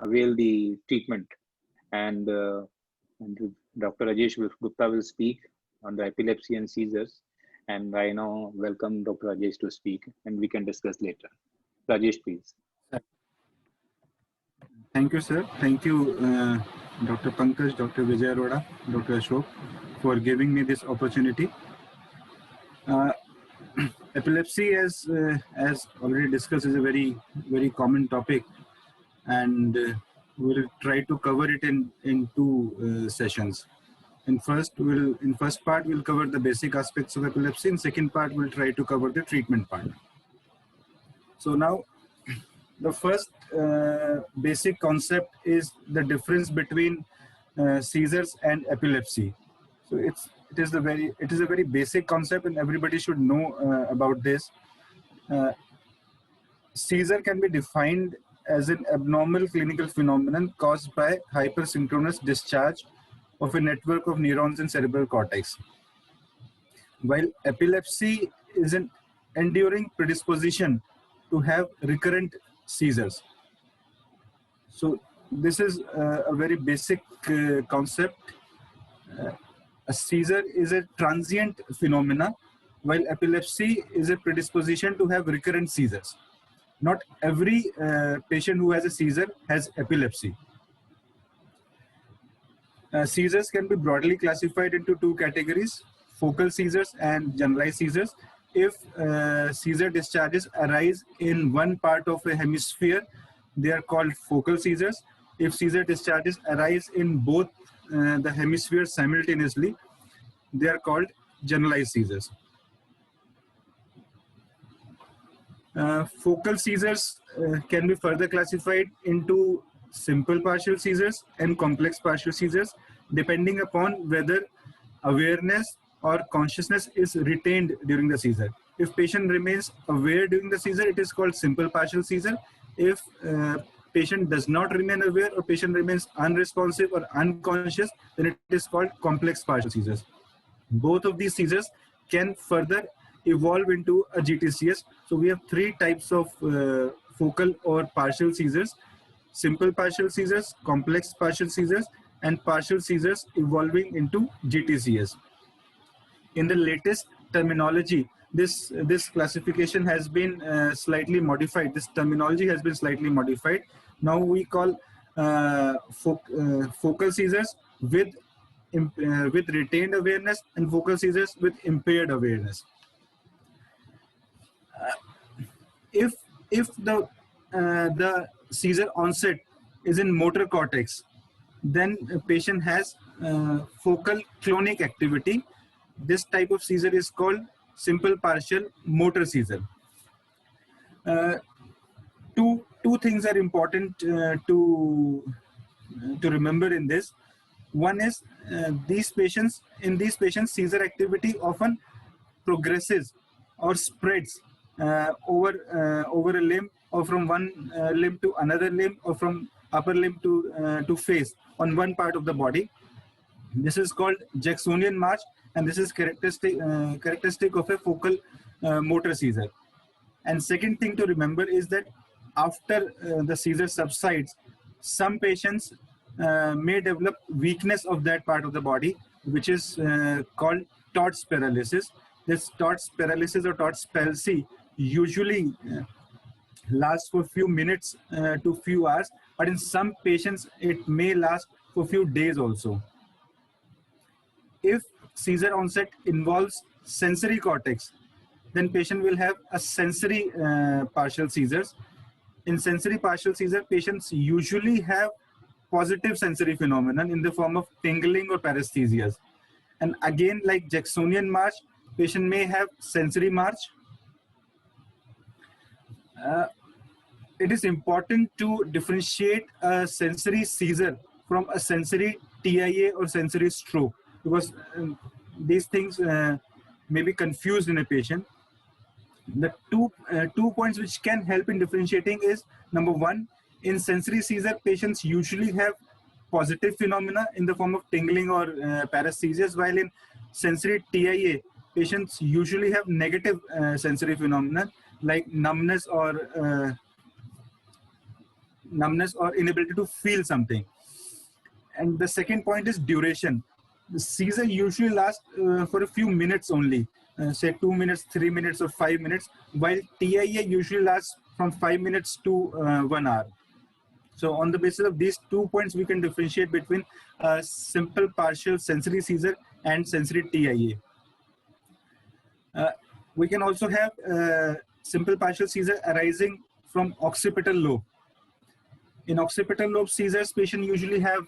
avail the treatment. And, Dr. Rajesh Gupta will speak on the epilepsy and seizures. And I now welcome Dr. Rajesh to speak, and we can discuss later. Rajesh, please. Thank you, sir. Thank you, Dr. Pankaj, Dr. Vijay Arora, Dr. Ashok, for giving me this opportunity. Epilepsy, as already discussed, is a very common topic, and we'll try to cover it in two sessions. In first part we'll cover the basic aspects of epilepsy. In second part we'll try to cover the treatment part. So now, the first basic concept is the difference between seizures and epilepsy. So it is a very basic concept, and everybody should know about this. Seizure can be defined as an abnormal clinical phenomenon caused by hypersynchronous discharge of a network of neurons in cerebral cortex, while epilepsy is an enduring predisposition to have recurrent seizures. So this is a very basic concept. A seizure is a transient phenomena, while epilepsy is a predisposition to have recurrent seizures. Not every patient who has a seizure has epilepsy. Seizures can be broadly classified into two categories: focal seizures and generalized seizures. If seizure discharges arise in one part of a hemisphere, they are called focal seizures. If seizure discharges arise in both the hemispheres simultaneously, they are called generalized seizures. Focal seizures can be further classified into simple partial seizures and complex partial seizures, depending upon whether awareness or consciousness is retained during the seizure. If patient remains aware during the seizure, it is called simple partial seizure. If patient does not remain aware or patient remains unresponsive or unconscious, then it is called complex partial seizures. Both of these seizures can further evolve into a GTCS. So we have three types of focal or partial seizures: simple partial seizures, complex partial seizures, and partial seizures evolving into GTCS. In the latest terminology, this classification has been slightly modified. This terminology has been slightly modified. Now we call focal seizures with retained awareness and focal seizures with impaired awareness. If the seizure onset is in motor cortex, then a patient has focal clonic activity. This type of seizure is called simple partial motor seizure. Two things are important to remember in this. One is in these patients, seizure activity often progresses or spreads over a limb, or from one limb to another limb, or from upper limb to face on one part of the body. This is called Jacksonian march, and this is characteristic of a focal motor seizure. And second thing to remember is that after the seizure subsides, some patients may develop weakness of that part of the body, which is called TOTS paralysis. This TOTS paralysis or TOTS palsy usually lasts for a few minutes to few hours, but in some patients it may last for a few days also. If seizure onset involves sensory cortex, then patient will have a sensory partial seizures. In sensory partial seizure, patients usually have positive sensory phenomenon in the form of tingling or paresthesias. And again, like Jacksonian march, patient may have sensory march. It is important to differentiate a sensory seizure from a sensory TIA or sensory stroke, because these things may be confused in a patient. The two points which can help in differentiating is, number one, in sensory seizure, patients usually have positive phenomena in the form of tingling or paresthesias, while in sensory TIA, patients usually have negative sensory phenomena like numbness or numbness or inability to feel something. And the second point is duration. The seizure usually lasts for a few minutes only, say 2 minutes, 3 minutes, or 5 minutes, while TIA usually lasts from 5 minutes to 1 hour. So on the basis of these 2 points, we can differentiate between simple partial sensory seizure and sensory TIA. We can also have simple partial seizure arising from occipital lobe. In occipital lobe seizures, patients usually have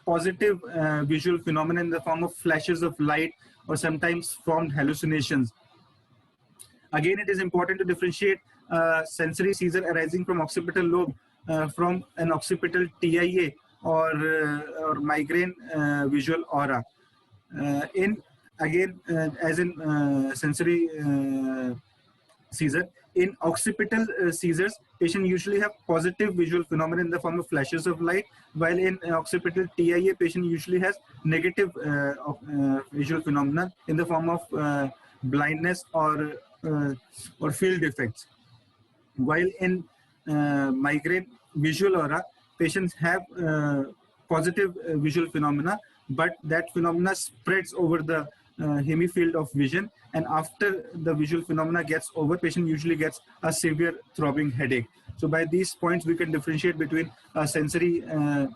positive visual phenomena in the form of flashes of light or sometimes formed hallucinations. Again, it is important to differentiate sensory seizure arising from occipital lobe from an occipital TIA or migraine visual aura. As in sensory seizure, in occipital seizures, patients usually have positive visual phenomena in the form of flashes of light, while in occipital TIA, patient usually has negative visual phenomena in the form of blindness or field defects. While in migraine visual aura, patients have positive visual phenomena, but that phenomena spreads over the hemifield of vision, and after the visual phenomena gets over, patient usually gets a severe throbbing headache. So by these points, we can differentiate between occipital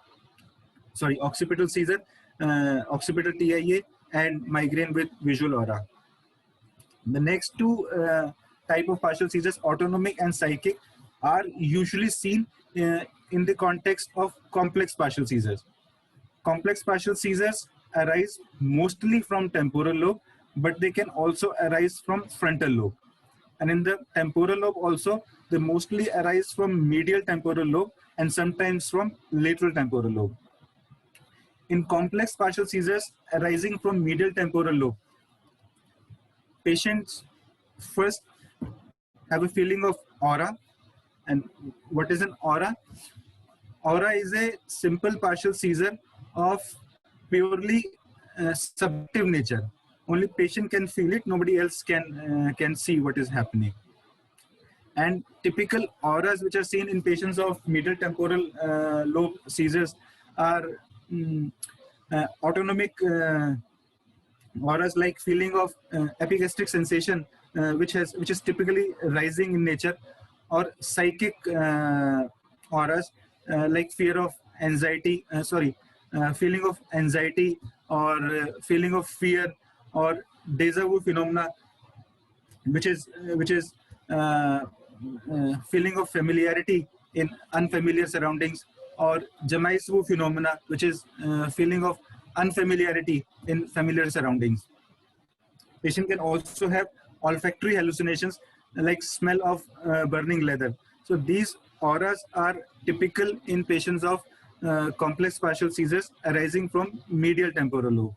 seizure, occipital TIA, and migraine with visual aura. The next two type of partial seizures, autonomic and psychic, are usually seen in the context of complex partial seizures. Complex partial seizures arise mostly from temporal lobe, but they can also arise from frontal lobe. And in the temporal lobe also, they mostly arise from medial temporal lobe and sometimes from lateral temporal lobe. In complex partial seizures arising from medial temporal lobe, patients first have a feeling of aura. And what is an aura? Aura is a simple partial seizure of purely subjective nature. Only patient can feel it, nobody else can see what is happening. And typical auras which are seen in patients of medial temporal lobe seizures are autonomic auras, like feeling of epigastric sensation, which is typically rising in nature, or psychic auras like fear of anxiety, feeling of anxiety, or feeling of fear, or deja vu phenomena, which is feeling of familiarity in unfamiliar surroundings, or jamais vu phenomena, which is feeling of unfamiliarity in familiar surroundings. Patient can also have olfactory hallucinations like smell of burning leather. So these auras are typical in patients of complex partial seizures arising from medial temporal lobe.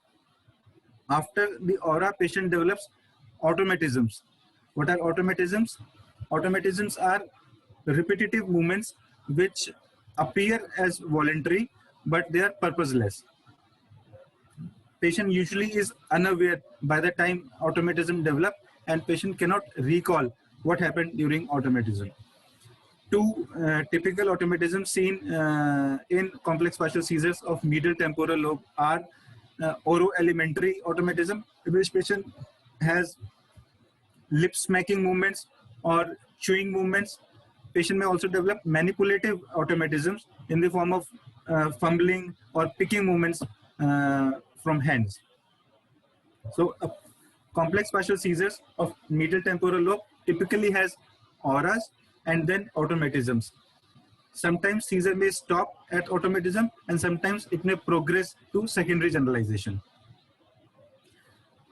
After the aura, patient develops automatisms. What are automatisms? Automatisms are repetitive movements which appear as voluntary, but they are purposeless. Patient usually is unaware by the time automatism develop, and patient cannot recall what happened during automatism. Two typical automatisms seen in complex partial seizures of medial temporal lobe are oroelementary automatism, in which patient has lip smacking movements or chewing movements. Patient may also develop manipulative automatisms in the form of fumbling or picking movements from hands. So complex partial seizures of medial temporal lobe typically has auras and then automatisms. Sometimes seizure may stop at automatism, and sometimes it may progress to secondary generalization.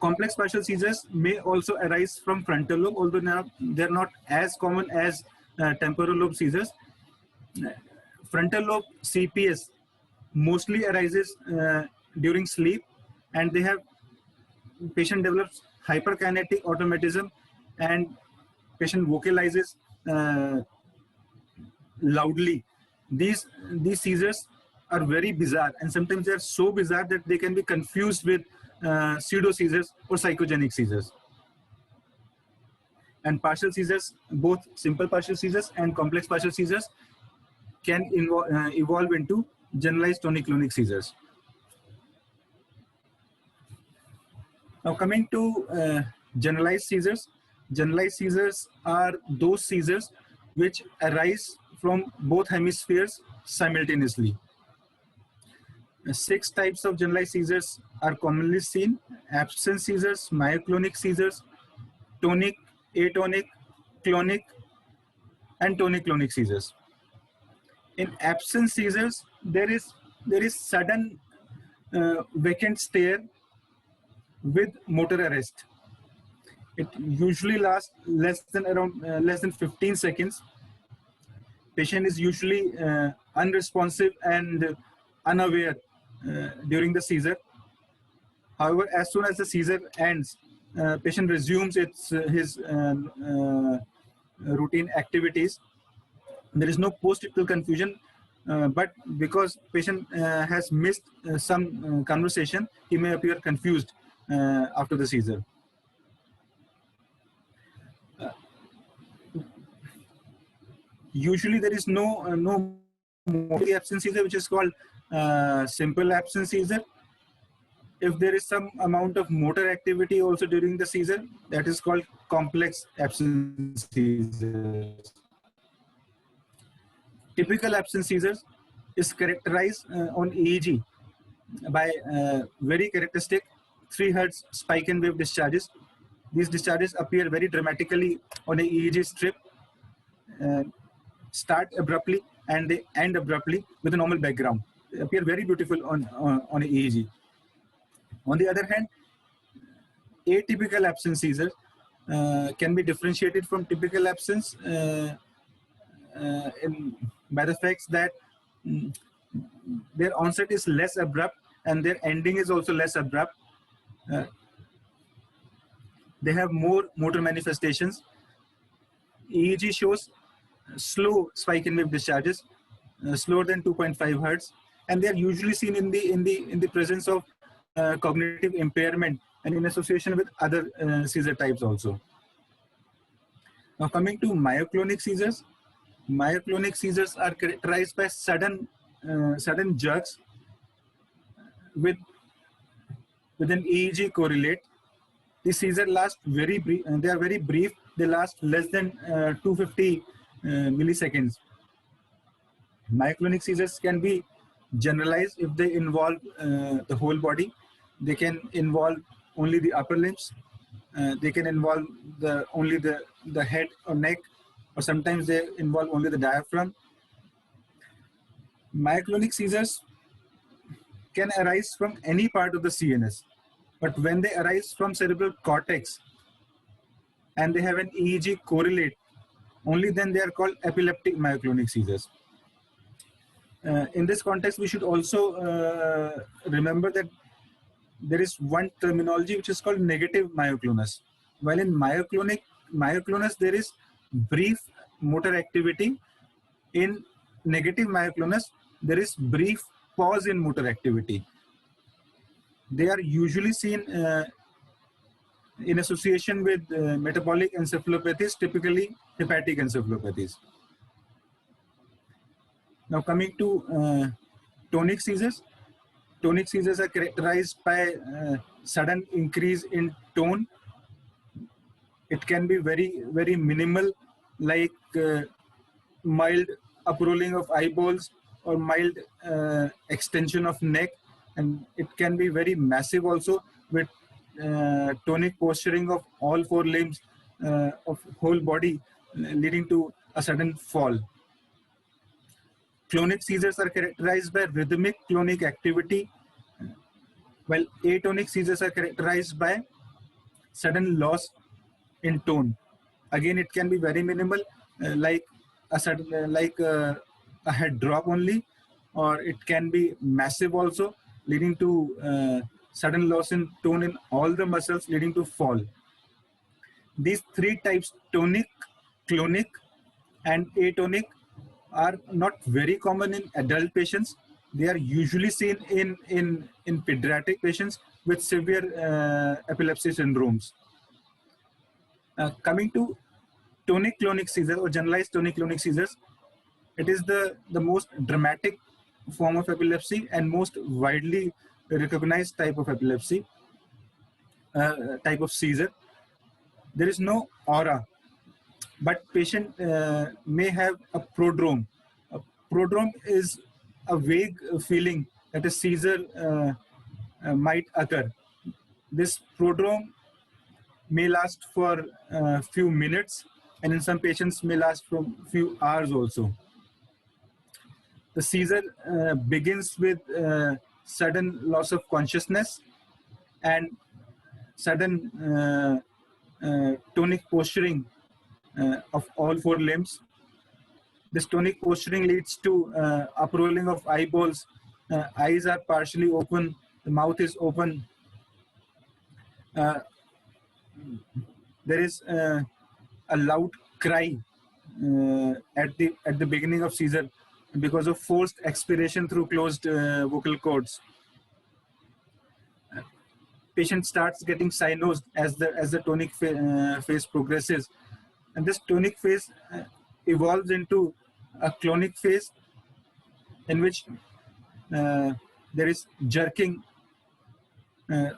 Complex partial seizures may also arise from frontal lobe, although now they're not as common as temporal lobe seizures. Frontal lobe CPS mostly arises during sleep, and they have patient develops hyperkinetic automatism, and patient vocalizes loudly. These seizures are very bizarre, and sometimes they are so bizarre that they can be confused with pseudo seizures or psychogenic seizures. And partial seizures, both simple partial seizures and complex partial seizures, can evolve into generalized tonic-clonic seizures. Now coming to generalized seizures. Generalized seizures are those seizures which arise from both hemispheres simultaneously. 6 types of generalized seizures are commonly seen: absence seizures, myoclonic seizures, tonic, atonic, clonic, and tonic-clonic seizures. In absence seizures, there is sudden vacant stare with motor arrest. It usually lasts less than 15 seconds. Patient is usually unresponsive and unaware during the seizure. However, as soon as the seizure ends, patient resumes his routine activities. There is no post-ictal confusion, but because patient has missed some conversation, he may appear confused after the seizure. Usually there is no absence seizure, which is called simple absence seizure. If there is some amount of motor activity also during the seizure, that is called complex absence seizures. Typical absence seizures is characterized on EEG by very characteristic 3 Hz spike and wave discharges. These discharges appear very dramatically on a EEG strip, start abruptly and they end abruptly with a normal background. They appear very beautiful on a EEG. On the other hand, atypical absence seizures can be differentiated from typical absence by the fact that their onset is less abrupt and their ending is also less abrupt. They have more motor manifestations. EEG shows slow spike and wave discharges, slower than 2.5 Hz, and they are usually seen in the presence of cognitive impairment and in association with other seizure types also. Now coming to myoclonic seizures. Myoclonic seizures are characterized by sudden jerks with an EEG correlate. The seizure lasts very brief. They are very brief. They last less than 250 milliseconds. Myoclonic seizures can be generalized if they involve the whole body. They can involve only the upper limbs. They can involve only the head or neck, or sometimes they involve only the diaphragm. Myoclonic seizures can arise from any part of the CNS, but when they arise from cerebral cortex and they have an EEG correlate, only then they are called epileptic myoclonic seizures. In this context, we should also remember that there is one terminology which is called negative myoclonus. While in myoclonus, there is brief motor activity. In negative myoclonus, there is brief pause in motor activity. They are usually seen in association with metabolic encephalopathies, typically hepatic encephalopathies. Now coming to tonic seizures. Tonic seizures are characterized by sudden increase in tone. It can be very minimal, like mild uprolling of eyeballs or mild extension of neck, and it can be very massive also with tonic posturing of all 4 limbs of whole body, leading to a sudden fall. Clonic seizures are characterized by rhythmic clonic activity, while atonic seizures are characterized by sudden loss in tone. Again, it can be very minimal, like a head drop only, or it can be massive also, leading to sudden loss in tone in all the muscles, leading to fall. These 3 types, tonic, clonic, and atonic, are not very common in adult patients. They are usually seen in pediatric patients with severe epilepsy syndromes. Coming to tonic-clonic seizures or generalized tonic-clonic seizures, It is the most dramatic form of epilepsy and most widely recognized type of epilepsy, type of seizure. There is no aura, but patient may have a prodrome. A prodrome is a vague feeling that a seizure might occur. This prodrome may last for a few minutes, and in some patients may last for a few hours also. The seizure begins with sudden loss of consciousness and sudden tonic posturing of all four limbs. This tonic posturing leads to uprolling of eyeballs. Eyes are partially open, the mouth is open. There is a loud cry at the beginning of seizure because of forced expiration through closed vocal cords. Patient starts getting cyanosed as the tonic phase progresses, and this tonic phase evolves into a clonic phase in which there is jerking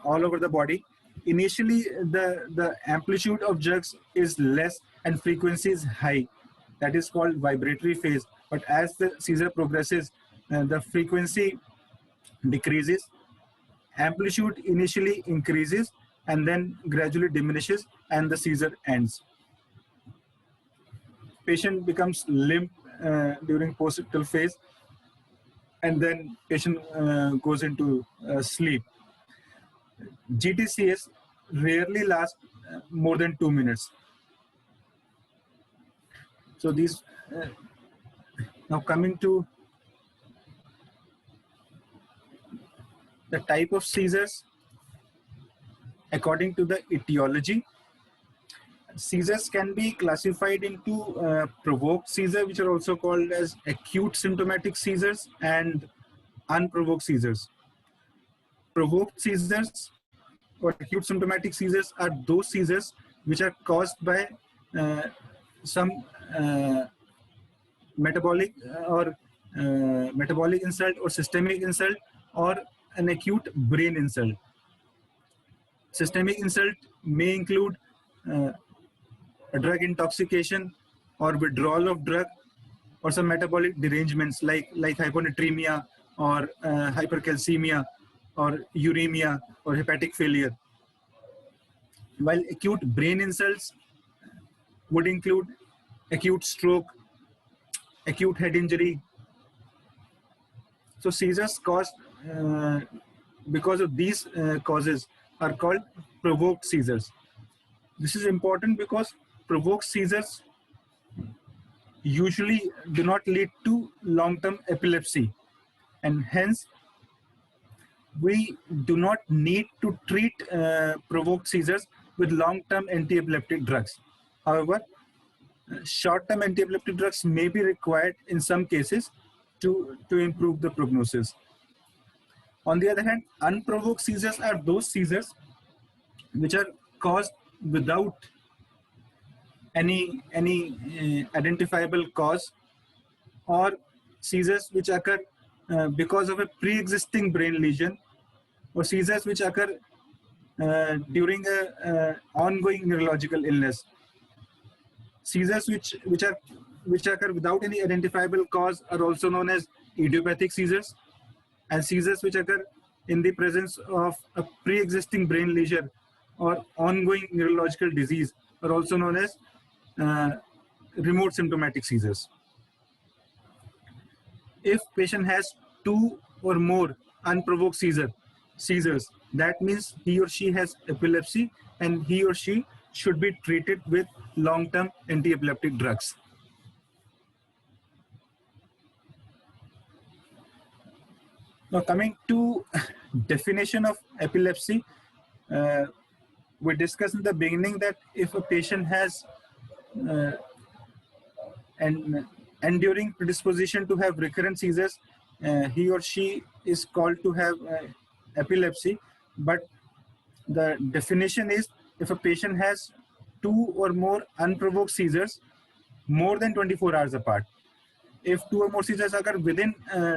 all over the body. Initially, the amplitude of jerks is less and frequency is high. That is called vibratory phase. But as the seizure progresses, the frequency decreases. Amplitude initially increases and then gradually diminishes, and the seizure ends. Patient becomes limp during postictal phase, and then patient goes into sleep. GTCS rarely lasts more than 2 minutes. So these, now coming to the type of seizures, according to the etiology, seizures can be classified into provoked seizure, which are also called as acute symptomatic seizures, and unprovoked seizures. Provoked seizures or acute symptomatic seizures are those seizures which are caused by some metabolic insult or systemic insult or an acute brain insult. Systemic insult may include a drug intoxication or withdrawal of drug, or some metabolic derangements like hyponatremia or hypercalcemia or uremia or hepatic failure. While acute brain insults would include acute stroke, acute head injury. So seizures caused because of these causes are called provoked seizures. This is important because provoked seizures usually do not lead to long-term epilepsy, and hence we do not need to treat provoked seizures with long-term anti-epileptic drugs. However, short-term anti-epileptic drugs may be required in some cases to improve the prognosis. On the other hand, unprovoked seizures are those seizures which are caused without any identifiable cause, or seizures which occur because of a pre-existing brain lesion, or seizures which occur during a ongoing neurological illness. Seizures which occur without any identifiable cause are also known as idiopathic seizures, and seizures which occur in the presence of a pre-existing brain lesion or ongoing neurological disease are also known as remote symptomatic seizures. If patient has 2 or more unprovoked seizures, that means he or she has epilepsy, and he or she should be treated with long-term anti-epileptic drugs. Now coming to definition of epilepsy, we discussed in the beginning that if a patient has an enduring predisposition to have recurrent seizures, he or she is called to have epilepsy. But the definition is if a patient has 2 or more unprovoked seizures more than 24 hours apart. if two or more seizures occur within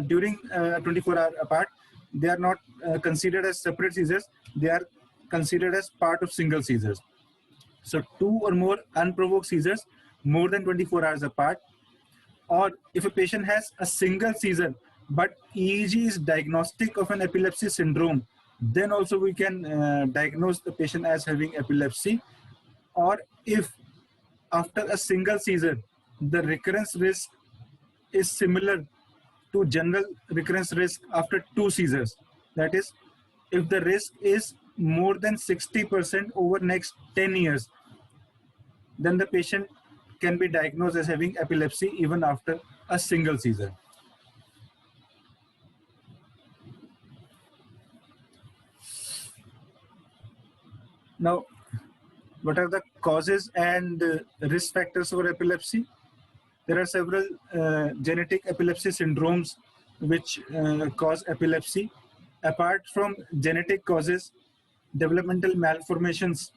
during 24 hours apart, they are not considered as separate seizures. They are considered as part of single seizures. So two or more unprovoked seizures more than 24 hours apart, or if a patient has a single seizure but EEG is diagnostic of an epilepsy syndrome, then also we can diagnose the patient as having epilepsy. Or if after a single seizure the recurrence risk is similar to general recurrence risk after two seizures, that is, if the risk is more than 60% over next 10 years, then the patient can be diagnosed as having epilepsy even after a single seizure. Now, what are the causes and risk factors for epilepsy? There are several genetic epilepsy syndromes which cause epilepsy. Apart from genetic causes, developmental malformations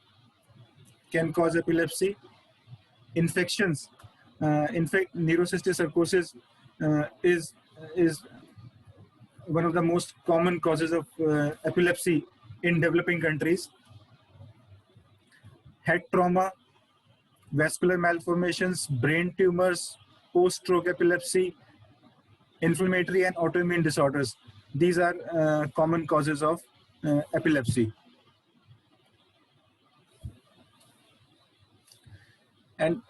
can cause epilepsy. Infections, in fact, neurocystic sarcosis is one of the most common causes of epilepsy in developing countries. Head trauma, vascular malformations, brain tumors, post-stroke epilepsy, inflammatory and autoimmune disorders. These are common causes of epilepsy. And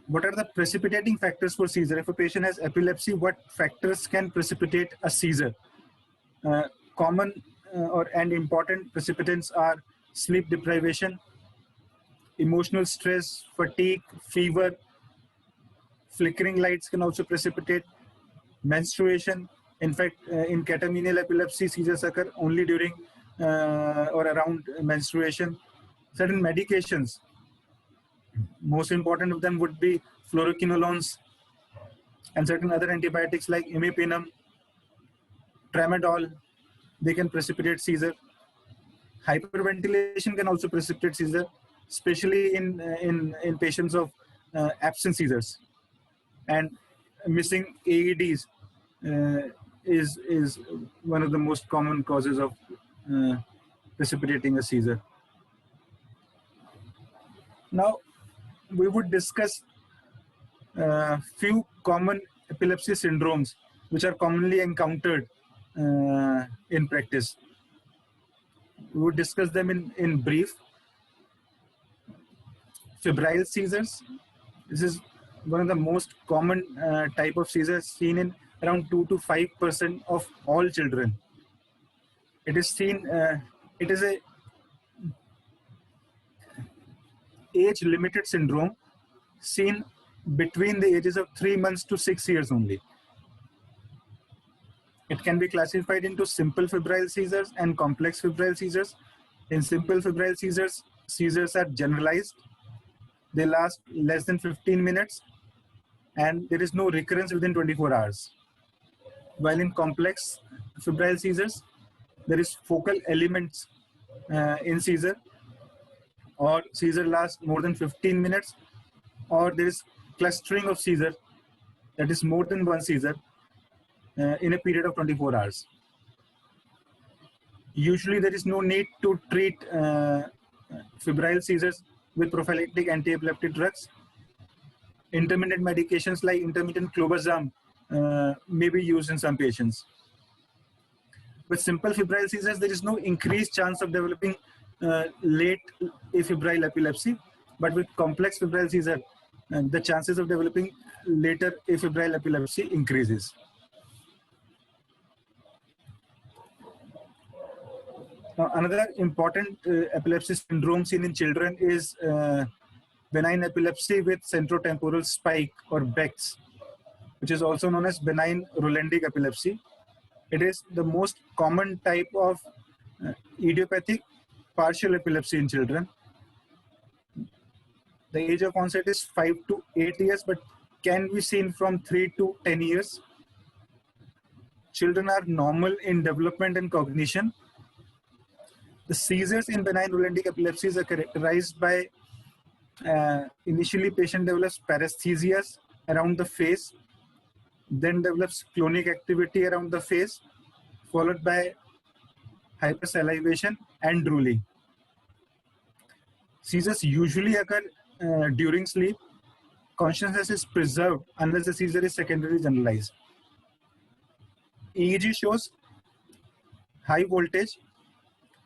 what are the precipitating factors for seizure? If a patient has epilepsy, what factors can precipitate a seizure? Common and important precipitants are sleep deprivation, emotional stress, fatigue, fever. Flickering lights can also precipitate. Menstruation. In fact, in catamenial epilepsy, seizures occur only during or around menstruation. Certain medications, most important of them would be fluoroquinolones and certain other antibiotics like imipenem, tramadol. They can precipitate seizure. Hyperventilation can also precipitate seizure, especially in patients of absent seizures. And missing AEDs is one of the most common causes of precipitating a seizure. Now, we would discuss few common epilepsy syndromes which are commonly encountered in practice. We would discuss them in brief. Febrile seizures. This is one of the most common type of seizures seen in around 2 to 5% of all children. It is seen, it is a age-limited syndrome seen between the ages of 3 months to 6 years only. It can be classified into simple febrile seizures and complex febrile seizures. In simple febrile seizures, seizures are generalized. They last less than 15 minutes and there is no recurrence within 24 hours. While in complex febrile seizures, there is focal elements in seizure, or seizure lasts more than 15 minutes, or there is clustering of seizure, that is more than one seizure in a period of 24 hours. Usually there is no need to treat febrile seizures with prophylactic anti-epileptic drugs. Intermittent medications like intermittent clobazam may be used in some patients. With simple febrile seizures, there is no increased chance of developing late afebrile epilepsy, but with complex febrile seizure, the chances of developing later afebrile epilepsy increases. Now, another important epilepsy syndrome seen in children is benign epilepsy with centrotemporal spike, or BECS, which is also known as benign Rolandic epilepsy. It is the most common type of idiopathic partial epilepsy in children. The age of onset is 5 to 8 years, but can be seen from 3 to 10 years. Children are normal in development and cognition. The seizures in benign Rolandic epilepsies are characterized by initially patient develops paresthesias around the face. then develops clonic activity around the face, followed by hypersalivation and drooling. Seizures usually occur during sleep. Consciousness is preserved unless the seizure is secondarily generalized. EEG shows high voltage,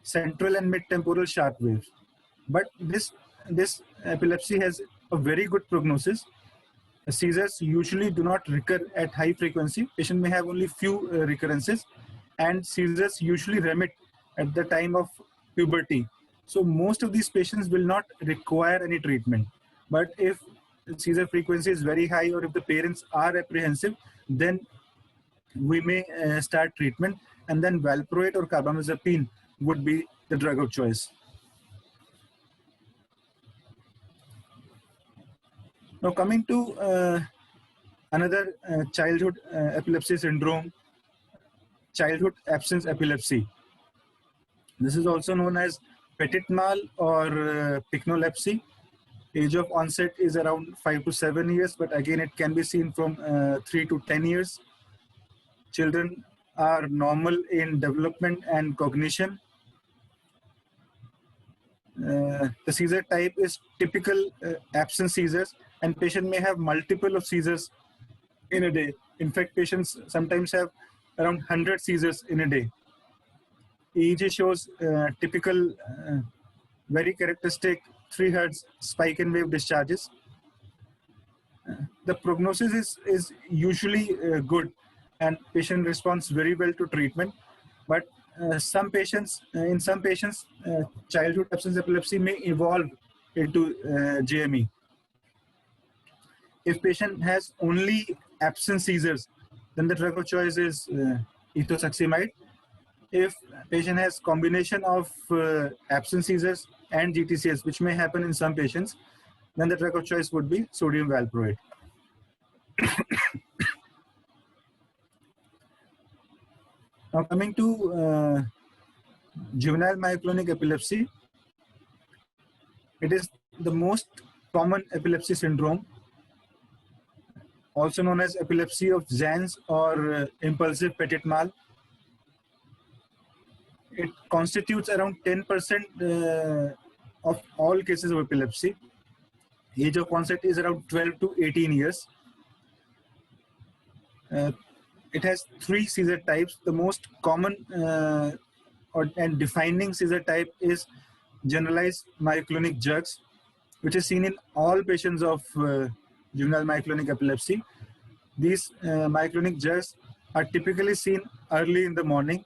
central and mid-temporal sharp waves. But this epilepsy has a very good prognosis. Seizures usually do not recur at high frequency. Patient may have only few recurrences, and seizures usually remit at the time of puberty. So most of these patients will not require any treatment. But if seizure frequency is very high, or if the parents are apprehensive, then we may start treatment, and then valproate or carbamazepine would be the drug of choice. Now coming to another childhood epilepsy syndrome, childhood absence epilepsy. This is also known as petit mal or pycnolepsy. Age of onset is around 5 to 7 years, but again it can be seen from 3 to 10 years. Children are normal in development and cognition. The seizure type is typical absence seizures, and patient may have multiple of seizures in a day. In fact, patients sometimes have around 100 seizures in a day. EEG shows typical, very characteristic 3 Hz spike and wave discharges. The prognosis is usually good, and patient responds very well to treatment. But in some patients, childhood absence epilepsy may evolve into JME. If patient has only absence seizures, then the drug of choice is ethosuximide. If patient has combination of absence seizures and GTCS, which may happen in some patients, then the drug of choice would be sodium valproate. Now coming to juvenile myoclonic epilepsy, it is the most common epilepsy syndrome, also known as epilepsy of Zanz or impulsive petit mal. It constitutes around 10% of all cases of epilepsy. Age of onset is around 12 to 18 years. It has 3 seizure types. The most common and defining seizure type is generalized myoclonic jerks, which is seen in all patients of juvenile myoclonic epilepsy. These myoclonic jerks are typically seen early in the morning.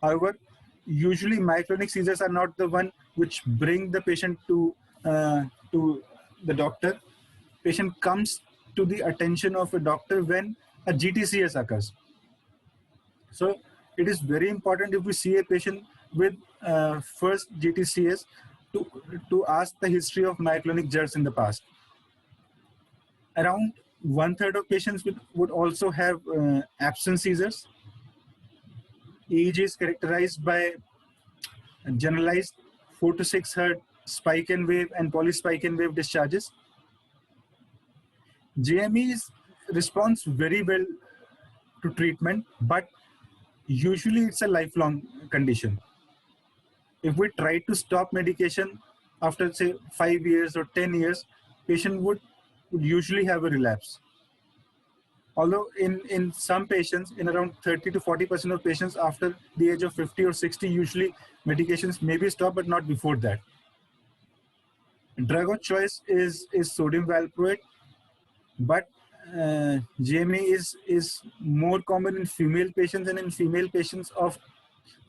However, usually myoclonic seizures are not the one which bring the patient to the doctor. Patient comes to the attention of a doctor when a GTCS occurs. So it is very important, if we see a patient with first GTCS, to ask the history of myoclonic jerks in the past. Around 1/3 of patients would also have absence seizures. EEG is characterized by generalized 4 to 6 Hz spike and wave and polyspike and wave discharges. JME responds very well to treatment, but usually it's a lifelong condition. If we try to stop medication after say 5 years or 10 years, patient would usually have a relapse. Although in some patients, in around 30 to 40% of patients after the age of 50 or 60, usually medications may be stopped, but not before that. Drug of choice is sodium valproate, but JME is more common in female patients, and in female patients of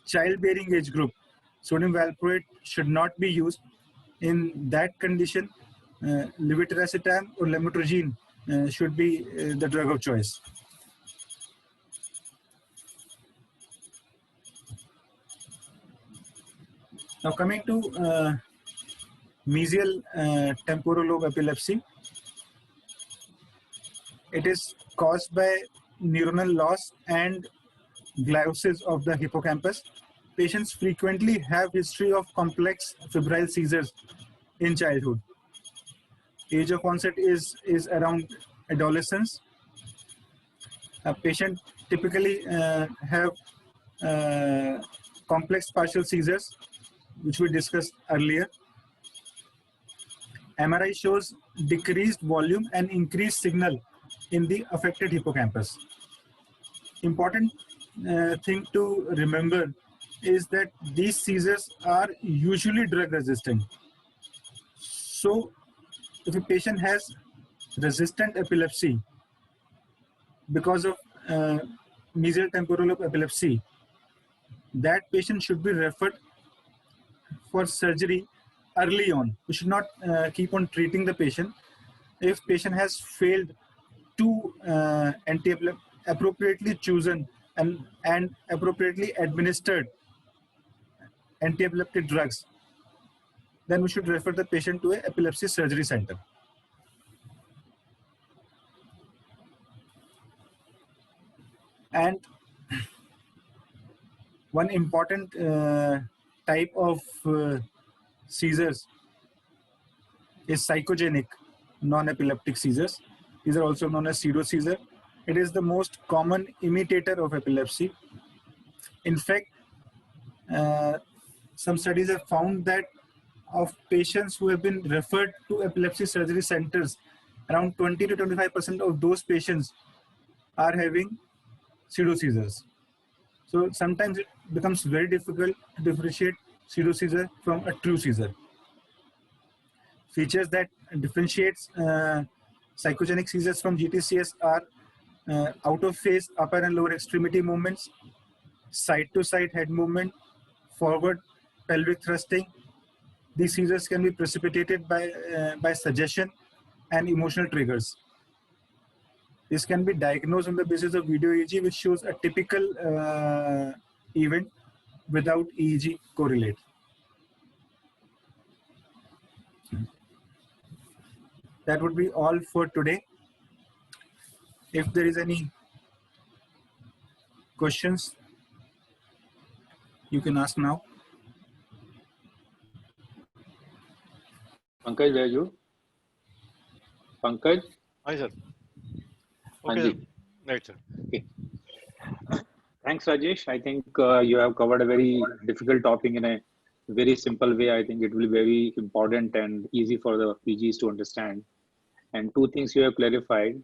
childbearing age group, sodium valproate should not be used. In that condition, levetiracetam or lamotrigine should be the drug of choice. Now coming to mesial temporal lobe epilepsy. It is caused by neuronal loss and gliosis of the hippocampus. Patients frequently have history of complex febrile seizures in childhood. Age of onset is around adolescence. A patient typically have complex partial seizures, which we discussed earlier. MRI shows decreased volume and increased signal in the affected hippocampus. Important thing to remember is that these seizures are usually drug resistant. So if a patient has resistant epilepsy because of mesial temporal lobe epilepsy, that patient should be referred for surgery early on. We should not keep on treating the patient. If patient has failed two appropriately chosen and appropriately administered anti-epileptic drugs, then we should refer the patient to an epilepsy surgery center. And one important type of seizures is psychogenic non-epileptic seizures. These are also known as pseudo seizure. It is the most common imitator of epilepsy. In fact, some studies have found that of patients who have been referred to epilepsy surgery centers, around 20 to 25% of those patients are having pseudo seizures. So sometimes it becomes very difficult to differentiate pseudo seizure from a true seizure. Features that differentiates psychogenic seizures from GTCS are out of phase upper and lower extremity movements, side to side head movement, forward pelvic thrusting. These seizures can be precipitated by suggestion and emotional triggers. This can be diagnosed on the basis of video EEG, which shows a typical event without EEG correlate. That would be all for today. If there is any questions, you can ask now. Pankaj, where are you? Pankaj? Hi, sir. Anji. Okay, right, sir. Okay. Thanks, Rajesh. I think you have covered a very difficult topic in a very simple way. I think it will be very important and easy for the PGs to understand. And two things you have clarified,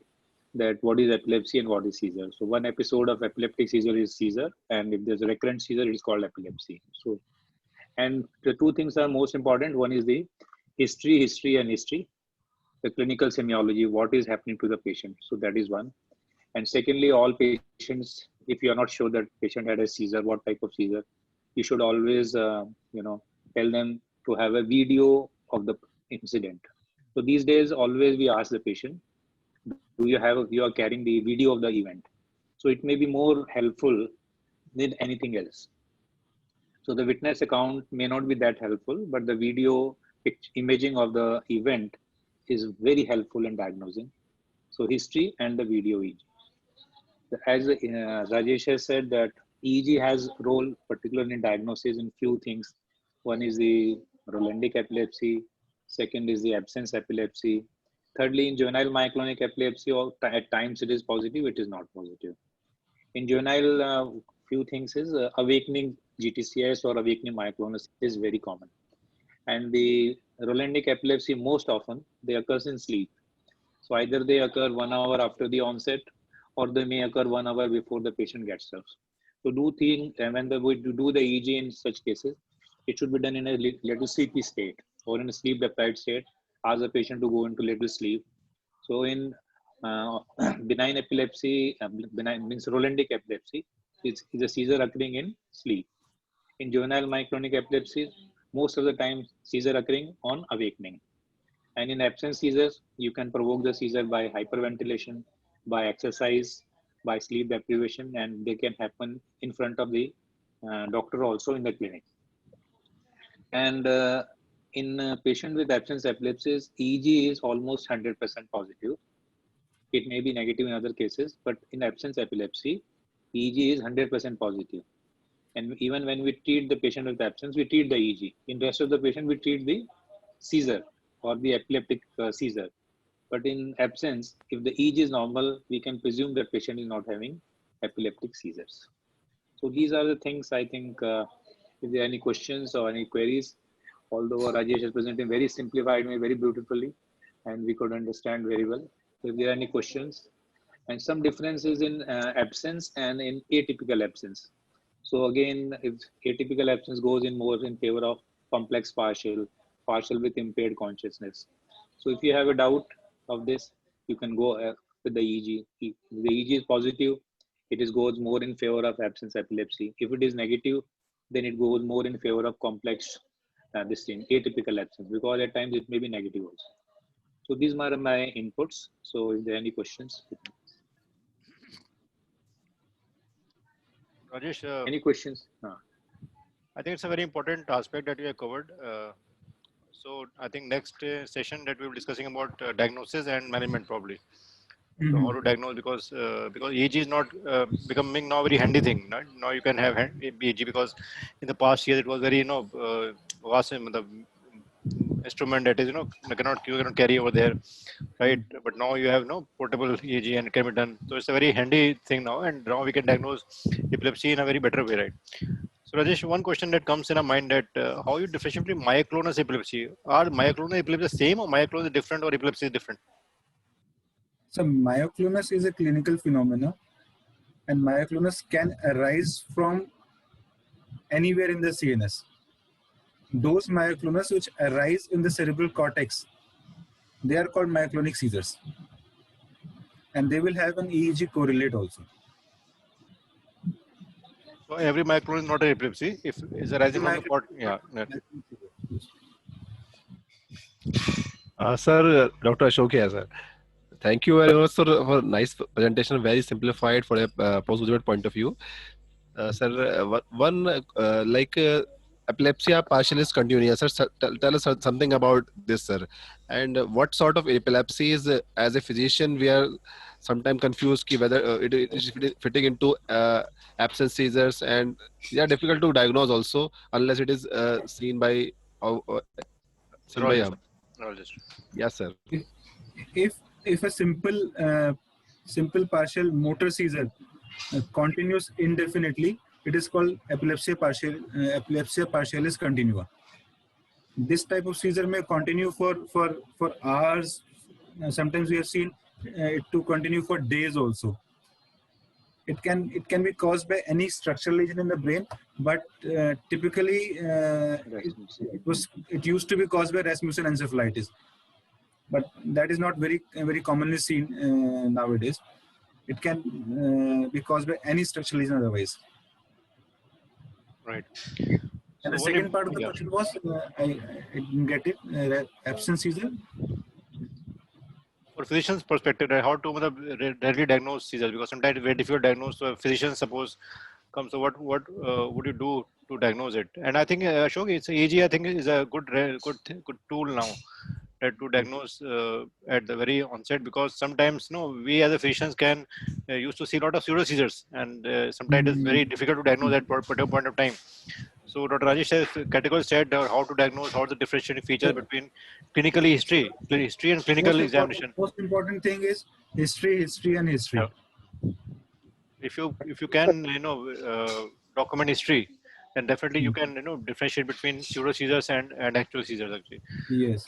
that what is epilepsy and what is seizure. So one episode of epileptic seizure is seizure, and if there's a recurrent seizure, it is called epilepsy. So, and the two things are most important. One is the history, the clinical semiology, what is happening to the patient. So that is one. And secondly, all patients, if you are not sure that patient had a seizure, what type of seizure, you should always, tell them to have a video of the incident. So these days, always we ask the patient, you are carrying the video of the event. So it may be more helpful than anything else. So the witness account may not be that helpful, but the video imaging of the event is very helpful in diagnosing. So history and the video EEG. As Rajesh has said, that EEG has role particularly in diagnosis in few things. One is the Rolandic epilepsy. Second is the absence epilepsy. Thirdly, in juvenile myoclonic epilepsy, or at times it is positive, it is not positive. In juvenile, few things is awakening GTCS or awakening myoclonus is very common. And the Rolandic epilepsy, most often, they occur in sleep. So either they occur 1 hour after the onset, or they may occur 1 hour before the patient gets up. So when we do the EEG in such cases, it should be done in a little sleepy state or in a sleep deprived state. Ask the patient to go into little sleep. So in benign epilepsy, benign means Rolandic epilepsy, is a seizure occurring in sleep. In juvenile myoclonic epilepsy, most of the time seizure occurring on awakening. And in absence seizures, you can provoke the seizure by hyperventilation, by exercise, by sleep deprivation, and they can happen in front of the doctor also in the clinic. And in patient with absence epilepsies, EEG is almost 100% positive. It may be negative in other cases, but in absence epilepsy, EEG is 100% positive. And even when we treat the patient with absence, we treat the EEG. In rest of the patient, we treat the seizure or the epileptic seizure. But in absence, if the EEG is normal, we can presume that patient is not having epileptic seizures. So these are the things I think. If there are any questions or any queries, although Rajesh has presented very simplified way, very beautifully, and we could understand very well. If there are any questions, and some differences in absence and in atypical absence. So again, if atypical absence goes in more in favor of complex partial, partial with impaired consciousness. So if you have a doubt of this, you can go with the EEG. If the EEG is positive, it is goes more in favor of absence epilepsy. If it is negative, then it goes more in favor of complex this thing, atypical absence, because at times it may be negative also. So these are my inputs. So if there are any questions, Rajesh, any questions? I think it's a very important aspect that you have covered. So I think next session that we'll be discussing about diagnosis and management probably. So how to diagnose, because EEG is not becoming now very handy thing. Right? Now you can have EEG, because in the past years it was very vast, the instrument that is you cannot carry over there, right? But now you have portable EEG and it can be done. So it's a very handy thing now, and now we can diagnose epilepsy in a very better way, right? So Rajesh, one question that comes in our mind, that how you differentiate between myoclonus epilepsy? Are myoclonus epilepsy the same, or myoclonus is different, or epilepsy is different? So myoclonus is a clinical phenomena, and myoclonus can arise from anywhere in the CNS. Those myoclonus which arise in the cerebral cortex, they are called myoclonic seizures, and they will have an EEG correlate also. So every myoclonus is not an epilepsy if it's arising from the cortex. Yeah. Sir, Dr. Ashok here, sir. Thank you very much, sir, for nice presentation, very simplified for a postgraduate point of view. Sir, epilepsy partialis continua. Sir, tell us something about this, sir. And what sort of epilepsy is, as a physician, we are sometimes confused whether it is fitting into absence seizures, and they are difficult to diagnose also unless it is seen by Neurologist. Yes, sir. If a simple partial motor seizure continues indefinitely, it is called epilepsia partialis continua. This type of seizure may continue for hours. Sometimes we have seen it to continue for days also. It can be caused by any structural lesion in the brain, but typically it used to be caused by Rasmussen encephalitis. But that is not very commonly seen nowadays. It can be caused by any structural lesion otherwise. Right. And the second part of the question was, I didn't get it, absence seizure? For physician's perspective, how to directly diagnose seizures, because sometimes it's very difficult to diagnose. So physician suppose comes, so what would you do to diagnose it? And I think Ashok, it's EEG. I think is a good tool now to diagnose at the very onset, because sometimes we as a physicians can used to see a lot of pseudo seizures, and sometimes it's very difficult to diagnose at particular point of time. So Dr. Rajesh has categorically said how to diagnose, how the differentiating features between clinical history and clinical examination. Most important thing is history, and history. Yeah. If you can document history, then definitely you can differentiate between pseudo seizures and actual seizures actually. Yes.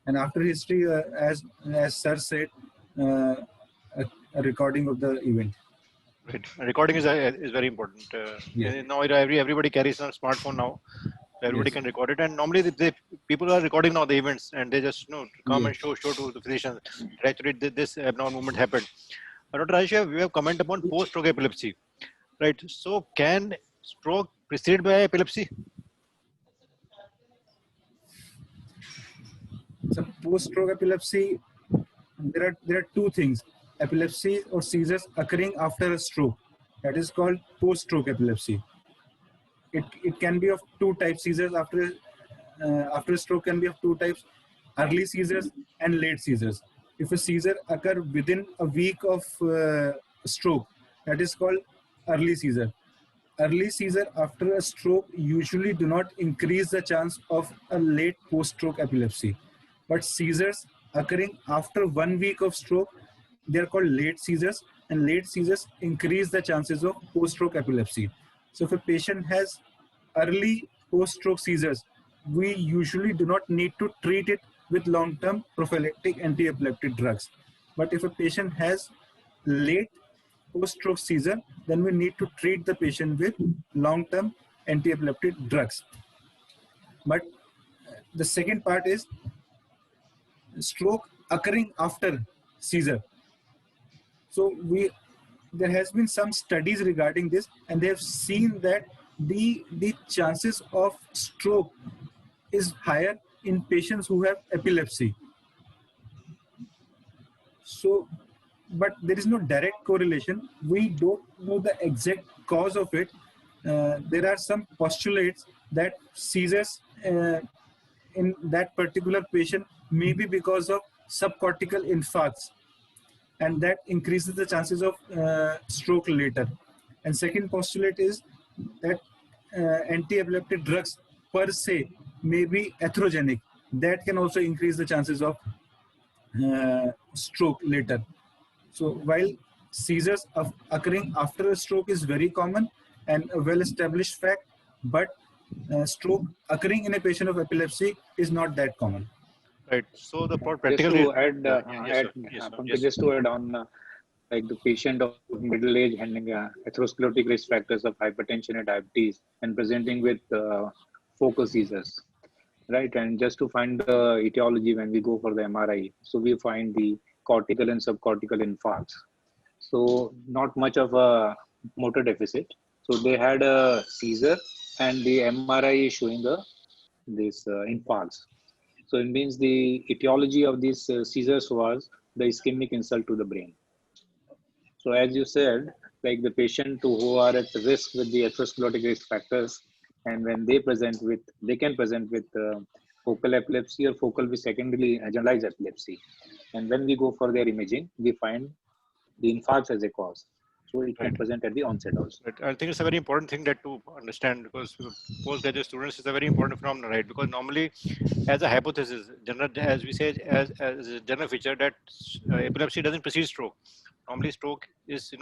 And after history, as sir said, a recording of the event. Right. Recording is very important. Yes. Now everybody carries a smartphone now. So everybody can record it, and normally people are recording now the events, and they just come and show to the physician. Actually, this abnormal movement happened. Dr. Rajesh, we have comment upon post-stroke epilepsy, right? So can stroke preceded by epilepsy? So post-stroke epilepsy, there are two things: epilepsy or seizures occurring after a stroke. That is called post-stroke epilepsy. It can be of two types. Seizures after a stroke can be of two types: early seizures and late seizures. If a seizure occur within a week of stroke, that is called early seizure. Early seizure after a stroke usually do not increase the chance of a late post-stroke epilepsy. But seizures occurring after 1 week of stroke, they are called late seizures, and late seizures increase the chances of post-stroke epilepsy. So if a patient has early post-stroke seizures, we usually do not need to treat it with long-term prophylactic anti-epileptic drugs. But if a patient has late post-stroke seizure, then we need to treat the patient with long-term anti-epileptic drugs. But the second part is stroke occurring after seizure. So there has been some studies regarding this, and they have seen that the chances of stroke is higher in patients who have epilepsy. So, but there is no direct correlation. We don't know the exact cause of it. There are some postulates that seizures in that particular patient may be because of subcortical infarcts, and that increases the chances of stroke later. And second postulate is that anti-epileptic drugs per se may be atherogenic. That can also increase the chances of stroke later. So while seizures occurring after a stroke is very common and a well-established fact, but stroke occurring in a patient of epilepsy is not that common. Right. So the Just practical. to add, Yes, sir. Yes, sir. Pankaj, Yes, just to add on, like the patient of middle age having atherosclerotic risk factors of hypertension and diabetes and presenting with focal seizures, right? And just to find the etiology when we go for the MRI, so we find the cortical and subcortical infarcts. So not much of a motor deficit. So they had a seizure, and the MRI is showing this infarcts. So it means the etiology of these seizures was the ischemic insult to the brain. So as you said, like the patient who are at risk with the atherosclerotic risk factors, and when they can present with focal epilepsy or focal with secondary generalized epilepsy. And when we go for their imaging, we find the infarcts as a cause. So it can Right. present at the onset also. Right. I think it's a very important thing that to understand, because postgraduate students is a very important phenomenon, right? Because normally, as a hypothesis, general, as we say, as a general feature, that epilepsy doesn't precede stroke. Normally, stroke is,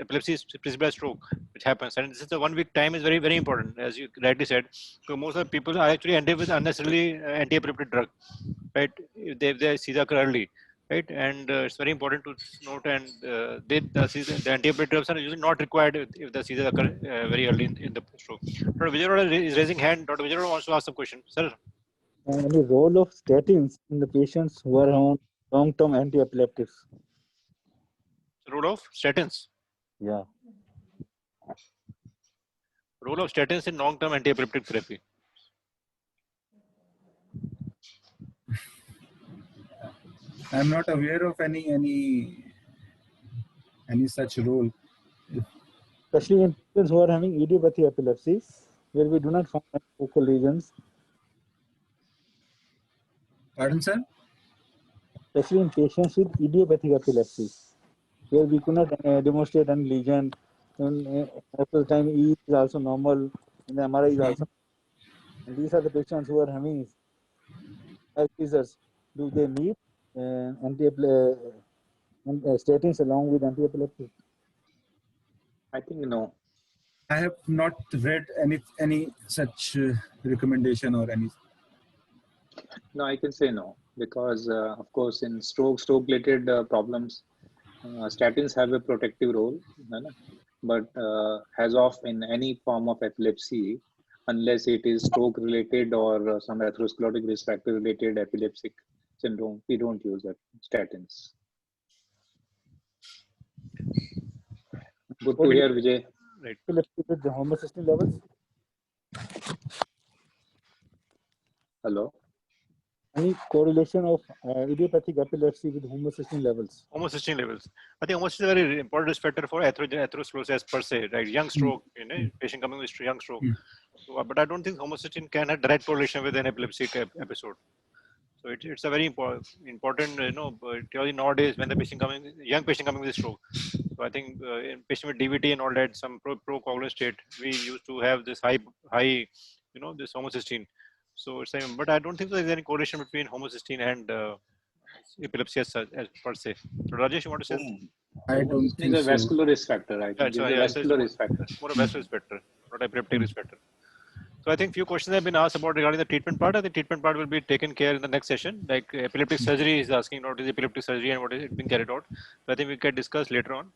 epilepsy is preceded by stroke, which happens, and this is the 1 week time is very, very important, as you rightly said. So most of the people are actually ended with unnecessarily anti-epileptic drug, right? If they seizure occur early, right? And it's very important to note, and the anti-epileptic drugs are usually not required if the seizure occur very early in the stroke. Dr. Vijay is raising hand. Dr. Vijay wants to ask some question, sir. And the role of statins in the patients who are on long-term anti-epileptics. Role of statins. Yeah. Role of statins in long-term anti-epileptic therapy. I'm not aware of any such role. Especially in patients who are having idiopathic epilepsy, where we do not find focal lesions. Pardon, sir? Especially in patients with idiopathic epilepsy, where we could not demonstrate any lesion. And most of the time, E is also normal, and the MRI is also. And these are the patients who are having seizures. Do they need statins along with anti-epileptic? I think no. I have not read any such recommendation or any. No, I can say no, because of course in stroke-related problems, statins have a protective role, but as of in any form of epilepsy, unless it is stroke-related or some atherosclerotic risk factor-related epileptic syndrome, we don't use statins. Good to hear, Vijay. Right. Epilepsy with the homocysteine levels? Hello. Any correlation of idiopathic epilepsy with homocysteine levels? Homocysteine levels. I think homocysteine is a very important risk factor for atherosclerosis per se, right? Young stroke, patient coming with young stroke. So, but I don't think homocysteine can have direct correlation with an epileptic episode. So it's a very important, theory nowadays when the young patient coming with stroke. So I think in patient with DVT and all that, some pro-coagulant state, we used to have this high, this homocysteine. So it's but I don't think there's any correlation between homocysteine and epilepsy as per se. So Rajesh, you want to say? I don't think It's a so. vascular risk factor. I think Yeah, it's a so vascular risk factor. more a vascular risk factor, not epileptic risk factor. So I think few questions have been asked about regarding the treatment part. I think treatment part will be taken care in the next session. Like epileptic surgery is asking what is epileptic surgery and what is it being carried out. So I think we can discuss later on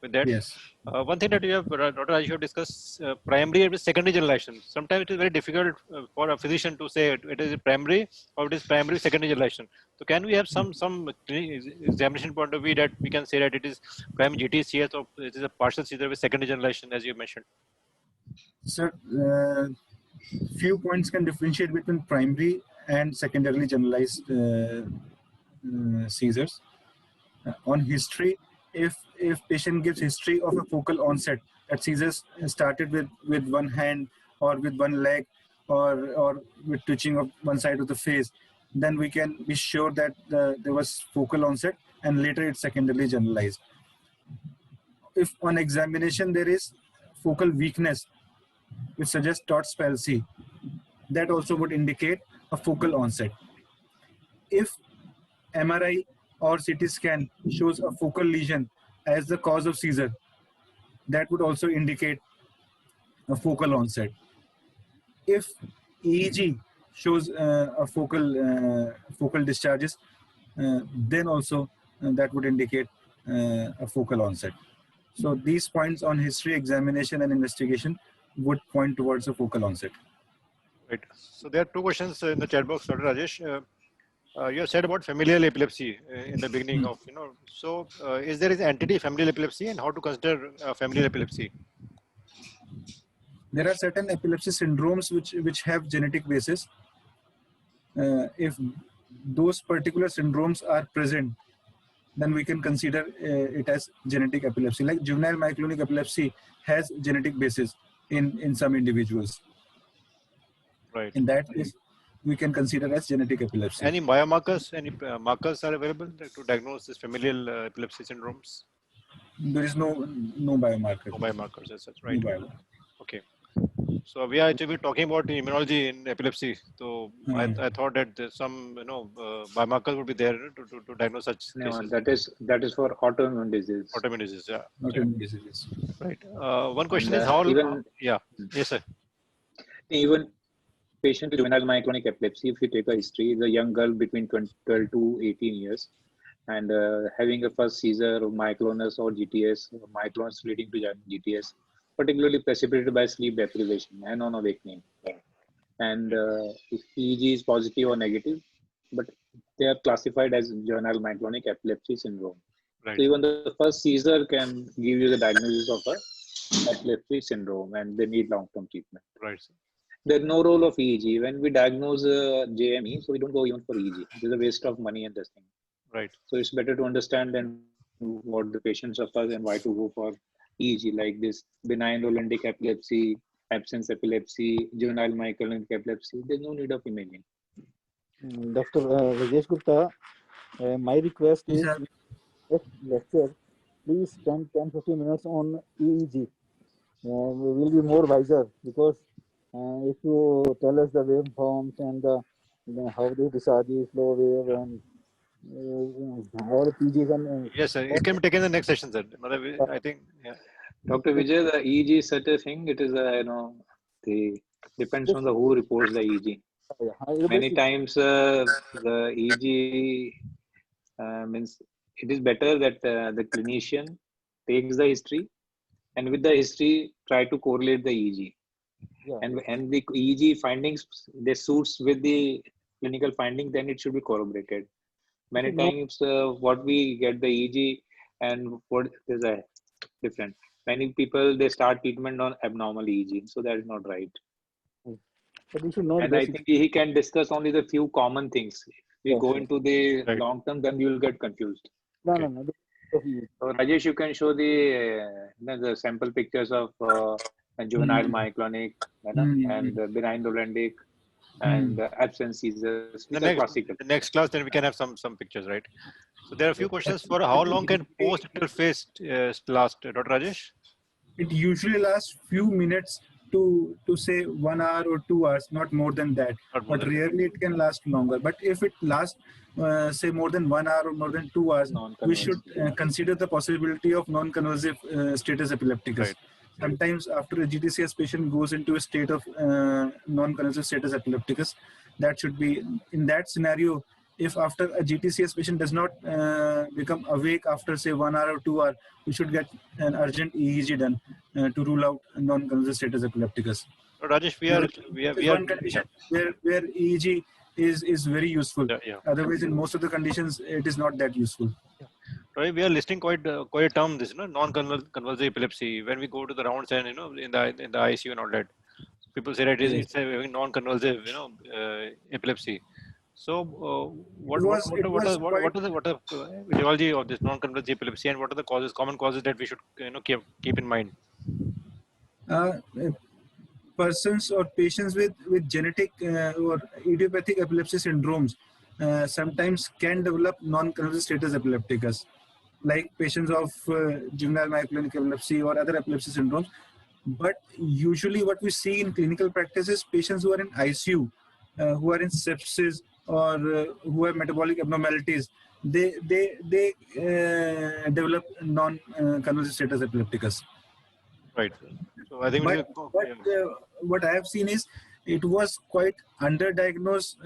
with that. Yes. One thing that you have, Dr. Raj, you have discussed primary and secondary generalization. Sometimes it is very difficult for a physician to say it is primary or it is primary secondary generalization. So can we have some examination point of view that we can say that it is primary GTCS or it is a partial seizure with secondary generalization as you mentioned? Sir, few points can differentiate between primary and secondarily generalized seizures. On history, if patient gives history of a focal onset, that seizures started with one hand or with one leg or with twitching of one side of the face, then we can be sure that there was focal onset and later it's secondarily generalized. If on examination there is focal weakness, which suggests Todd's palsy, that also would indicate a focal onset. If MRI or CT scan shows a focal lesion as the cause of seizure, that would also indicate a focal onset. If EEG shows a focal discharges, then also that would indicate a focal onset. So these points on history, examination, and investigation would point towards a focal onset. Right. So there are two questions in the chat box, Dr. Rajesh. You have said about familial epilepsy in the beginning of, so is there is entity familial epilepsy and how to consider familial epilepsy? There are certain epilepsy syndromes which have genetic basis. If those particular syndromes are present, then we can consider it as genetic epilepsy. Like juvenile myoclonic epilepsy has genetic basis in some individuals. Right. In that case, we can consider as genetic epilepsy. Any biomarkers, any markers are available to diagnose this familial epilepsy syndromes? There is no biomarker. No biomarkers as such, right? No biomarker. Okay. So we are actually talking about immunology in epilepsy. So I thought that there's some biomarkers would be there to diagnose such cases. That is for autoimmune disease. Autoimmune disease, yeah. Autoimmune diseases. Right. One question And, is how even- yeah. Yes, sir. Even patient with juvenile myoclonic epilepsy, if you take a history, is a young girl between 12 to 18 years and having a first seizure of myoclonus or GTS, myoclonus leading to GTS, particularly precipitated by sleep deprivation and on awakening. And if EEG is positive or negative, but they are classified as juvenile myoclonic epilepsy syndrome. Right. So even the first seizure can give you the diagnosis of a epilepsy syndrome and they need long-term treatment. Right. Sir. There's no role of EEG. When we diagnose JME, so we don't go even for EEG. It's a waste of money and this thing. Right. So it's better to understand then what the patient suffers and why to go for EEG, like this benign Rolandic epilepsy, absence epilepsy, juvenile myoclonic epilepsy. There's no need of imaging. Dr. Rajesh Gupta, my request is next lecture, please spend 10-15 minutes on EEG. We will be more wiser because if you tell us the waveforms and how they discharge slow wave and all PGs and Yes, sir. It can be taken in the next session, sir. I think, yeah. Dr. Vijay, the EEG is such a thing. It is depends on the who reports the EEG. Many times the EEG means it is better that the clinician takes the history and with the history try to correlate the EEG. Yeah. And the EEG findings, they suits with the clinical finding, then it should be corroborated. Many times what we get the EEG and what is a different. Many people, they start treatment on abnormal EEG. So that is not right. But you should know. And I think he can discuss only the few common things. If we go into the long term, then you will get confused. No. So Rajesh, you can show the sample pictures of juvenile myoclonic and benign Rolandic and absence seizures. The next class, then we can have some pictures, right? So there are a few questions for how long can post-ictal phase last, Dr. Rajesh? It usually lasts few minutes to say 1 hour or 2 hours, not more than that. Not more But than that. rarely it can last longer. But if it lasts, say more than 1 hour or more than 2 hours, we should consider the possibility of non-convulsive status epilepticus. Right. Sometimes after a GTCS patient goes into a state of non-convulsive status epilepticus, that should be, in that scenario, if after a GTCS patient does not become awake after say 1 hour or 2 hours, we should get an urgent EEG done to rule out non-convulsive status epilepticus. So Rajesh, we This is are one condition where EEG is very useful. yeah. Otherwise, in most of the conditions, it is not that useful. Right, we are listing quite a term, this, non-convulsive epilepsy. When we go to the rounds and in the ICU and all that, people say that it's a non-convulsive epilepsy. So what is the etiology of this non-convulsive epilepsy, and what are the common causes that we should keep in mind? Persons or patients with genetic or idiopathic epilepsy syndromes sometimes can develop non-convulsive status epilepticus, like patients of juvenile myoclonic epilepsy or other epilepsy syndromes. But usually what we see in clinical practice is patients who are in ICU, who are in sepsis, or who have metabolic abnormalities, they develop non-convulsive status epilepticus. Right. So I think what I have seen is it was quite underdiagnosed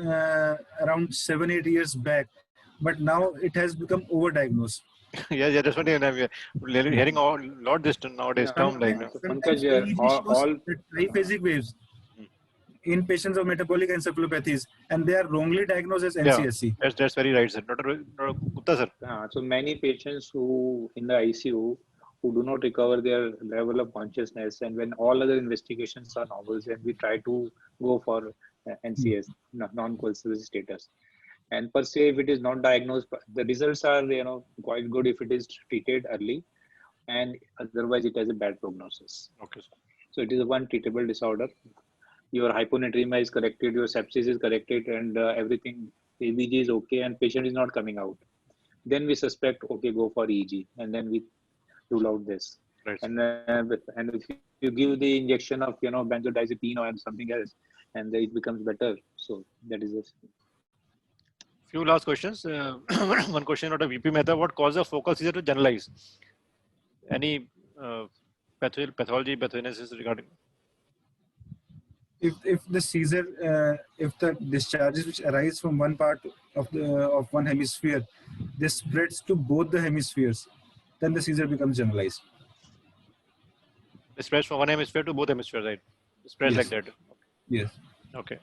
around 7-8 years back, but now it has become overdiagnosed. yeah, that's what I'm hearing a lot this nowadays. Term like Sometimes all triphasic waves in patients of metabolic encephalopathies, and they are wrongly diagnosed as NCSC. Yeah, that's very right, sir. Dr. Gupta, sir. So many patients who in the ICU who do not recover their level of consciousness, and when all other investigations are normal, and we try to go for NCS, non-convulsive status. And per se, if it is not diagnosed, the results are quite good if it is treated early, and otherwise it has a bad prognosis. Okay. So it is a one treatable disorder. Your hyponatremia is corrected, your sepsis is corrected, and everything, ABG is okay, and patient is not coming out. Then we suspect, okay, go for EEG, and then we rule out this. Right. And if you give the injection of benzodiazepine or something else, and it becomes better. So that is it. Few last questions. One question out of VP method: what causes a focal seizure to generalize? Any pathology, pathogenesis regarding? If the seizure, if the discharges which arise from one part of one hemisphere, this spreads to both the hemispheres, then the seizure becomes generalized. It spreads from one hemisphere to both hemispheres, right? It spreads like that. Yes. Okay.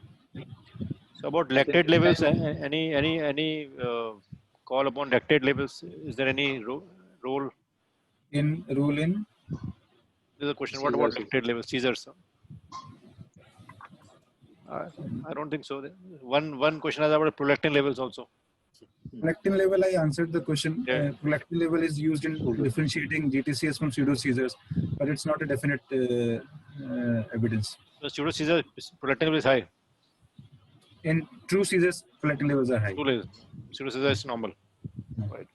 So about lactate levels, any call upon lactate levels? Is there any role? Role in? There's a question. What about lactate levels? Seizures. I don't think so. One question is about prolactin levels also. Prolactin level, I answered the question. Yeah. Prolactin level is used in differentiating GTCS from pseudo seizures, but it's not a definite evidence. The pseudo seizure prolactin level is high. In true seizures, prolactin levels are high. Pseudo seizure is normal. Right.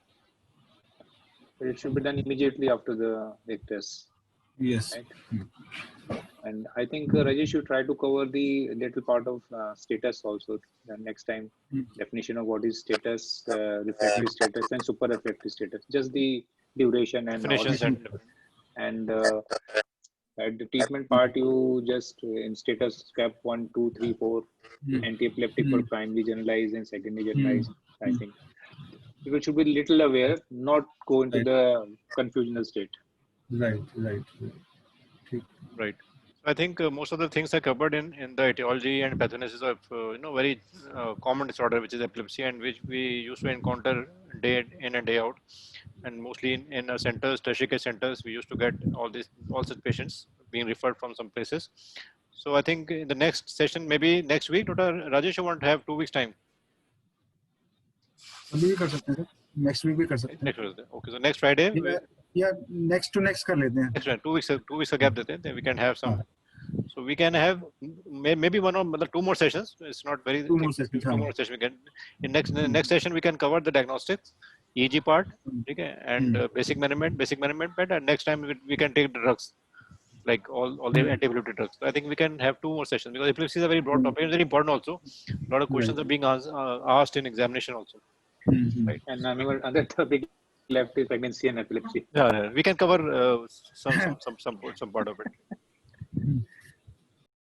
It should be done immediately after the test. Yes. Right? And I think Rajesh should try to cover the little part of status also next time. Definition of what is status, refractory status, and super refractory status. Just the duration and definitions and at the treatment part, you just in status step 1, 2, 3, 4, anti-epileptic for primary generalized and secondary generalized. I think people should be little aware, not go into the confusional state. Right. I think most of the things are covered in the etiology and pathogenesis of very common disorder, which is epilepsy, and which we used to encounter day in and day out, and mostly in our centers, tertiary care centers, we used to get all such patients being referred from some places. So I think in the next session, maybe next week, Dr. Rajesh, you want to have 2 weeks time. Next week we कर सकते हैं. Next Thursday. Okay, so next Friday. Next to next कर लेते हैं. Next Friday, 2 weeks का gap देते हैं. Then we can have some. So we can have maybe 1 or 2 more sessions. It's not very. 2 more sessions. 2 more sessions we can. In next session we can cover the diagnostics, EEG part, okay, and basic management, and next time we can take the drugs. like all the anti-epileptic drugs. So I think we can have 2 more sessions because epilepsy is a very broad topic and very important also. A lot of questions are being asked in examination also. Right. And another other topic left is pregnancy and epilepsy. Yeah, we can cover some part of it.